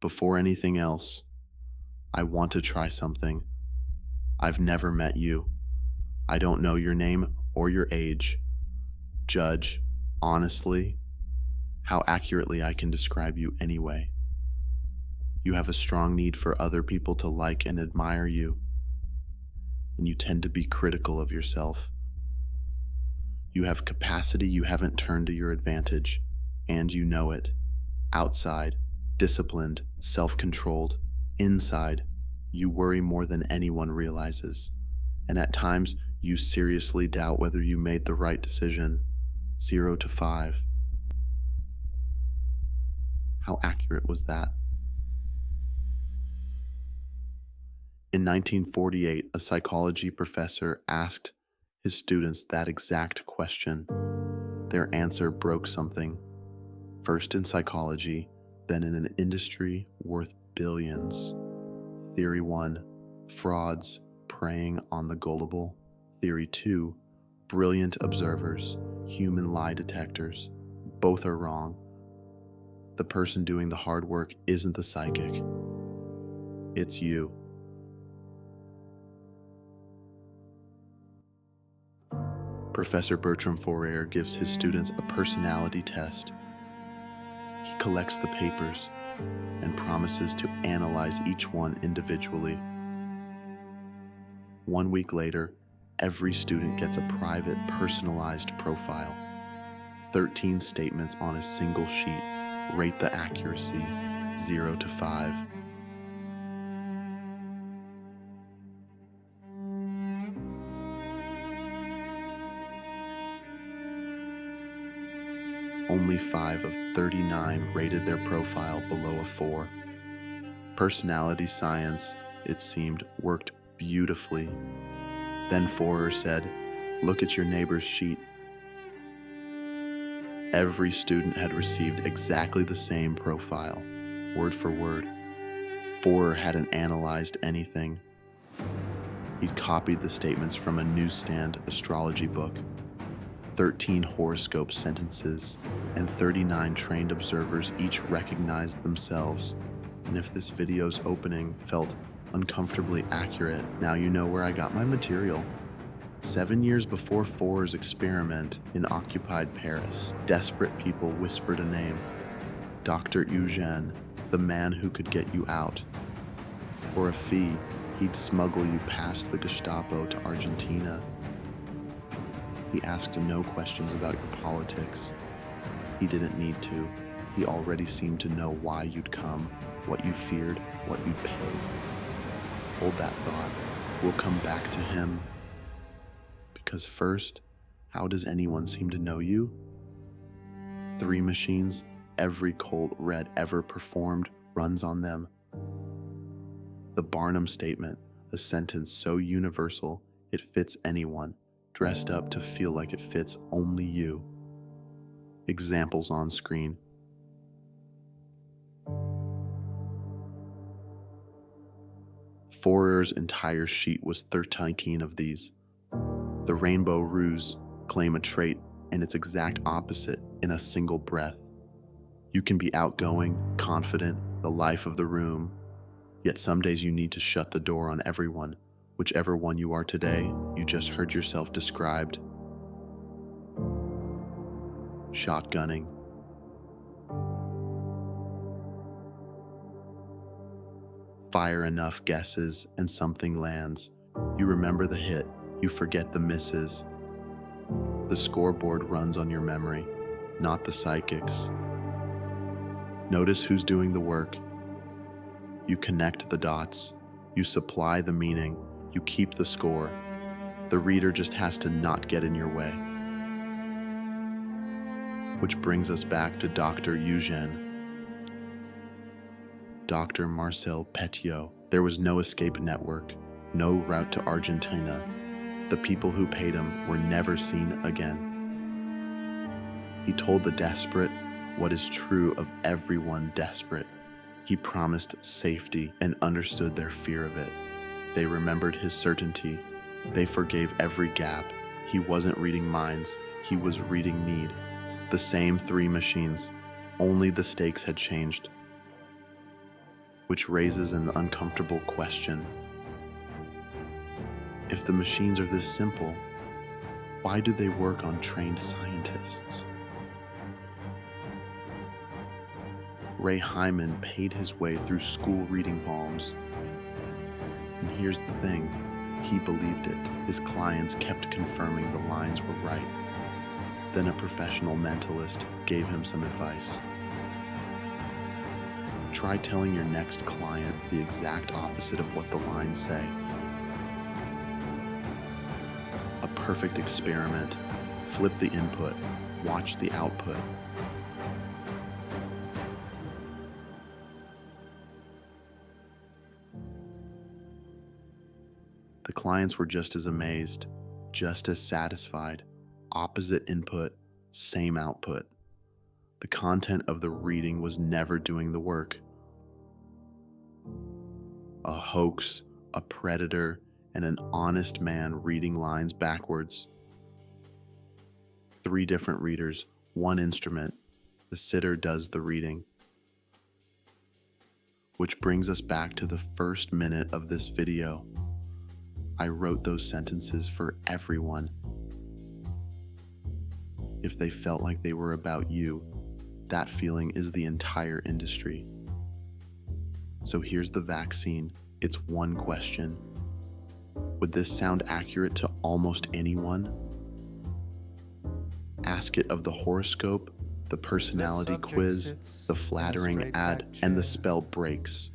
Before anything else, I want to try something. I've never met you. I don't know your name or your age. Judge, honestly, how accurately I can describe you anyway. You have a strong need for other people to like and admire you, and you tend to be critical of yourself. You have capacity you haven't turned to your advantage, and you know it. Outside, disciplined, self-controlled. Inside, you worry more than anyone realizes, and at times you seriously doubt whether you made the right decision. 0 to 5. How accurate was that? In 1948, a psychology professor asked his students that exact question. Their answer broke something, first in psychology, then in an industry worth billions. Theory 1, frauds preying on the gullible. Theory 2, brilliant observers, human lie detectors. Both are wrong. The person doing the hard work isn't the psychic. It's you. Professor Bertram Fourier gives his students a personality test. He collects the papers and promises to analyze each one individually. 1 week later, every student gets a private, personalized profile. 13 statements on a single sheet. Rate the accuracy, 0 to 5. Only 5 of 39 rated their profile below a 4. Personality science, it seemed, worked beautifully. Then Fourier said, "Look at your neighbor's sheet." Every student had received exactly the same profile, word for word. Fourier hadn't analyzed anything. He'd copied the statements from a newsstand astrology book. 13 horoscope sentences, and 39 trained observers each recognized themselves. And if this video's opening felt uncomfortably accurate, now you know where I got my material. 7 years before Fourier's experiment in occupied Paris, desperate people whispered a name. Dr. Eugène, the man who could get you out. For a fee, he'd smuggle you past the Gestapo to Argentina. He asked no questions about your politics. He didn't need to. He already seemed to know why you'd come, what you feared, what you'd pay. Hold that thought. We'll come back to him. Because first, how does anyone seem to know you? 3 machines, every cold red ever performed, runs on them. The Barnum statement, a sentence so universal it fits anyone, dressed up to feel like it fits only you. Examples on screen. Fourier's entire sheet was 13 of these. The rainbow ruse claim a trait and its exact opposite in a single breath. You can be outgoing, confident, the life of the room, yet some days you need to shut the door on everyone. Whichever one you are today, you just heard yourself described. Shotgunning. Fire enough guesses and something lands. You remember the hit, you forget the misses. The scoreboard runs on your memory, not the psychics. Notice who's doing the work. You connect the dots. You supply the meaning. You keep the score. The reader just has to not get in your way. Which brings us back to Dr. Eugène. Dr. Marcel Petiot. There was no escape network, no route to Argentina. The people who paid him were never seen again. He told the desperate what is true of everyone desperate. He promised safety and understood their fear of it. They remembered his certainty. They forgave every gap. He wasn't reading minds. He was reading need. The same 3 machines, only the stakes had changed. which raises an uncomfortable question. If the machines are this simple, why do they work on trained scientists? Ray Hyman paid his way through school reading palms. And here's the thing, he believed it. His clients kept confirming the lines were right. Then a professional mentalist gave him some advice. Try telling your next client the exact opposite of what the lines say. A perfect experiment. Flip the input, watch the output. The clients were just as amazed, just as satisfied. Opposite input, same output. The content of the reading was never doing the work. A hoax, a predator, and an honest man reading lines backwards. 3 different readers, 1 instrument. The sitter does the reading. Which brings us back to the first minute of this video. I wrote those sentences for everyone. If they felt like they were about you, that feeling is the entire industry. So here's the vaccine. It's one question. Would this sound accurate to almost anyone? Ask it of the horoscope, the personality quiz, the flattering ad, and the spell breaks.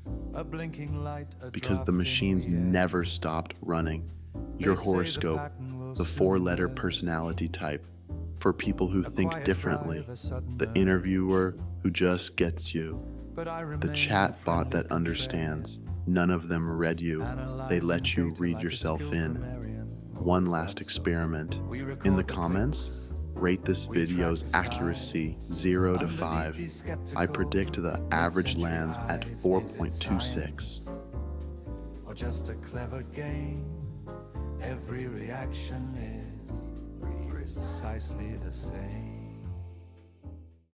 Because the machines never stopped running. Your horoscope, the 4-letter personality type, for people who think differently, the interviewer who just gets you, the chat bot that understands. None of them read you, they let you read yourself in. One last experiment. In the comments, rate this video's accuracy 0 to 5. I predict the average lands at 4.26. Or just a clever game, every reaction is precisely the same.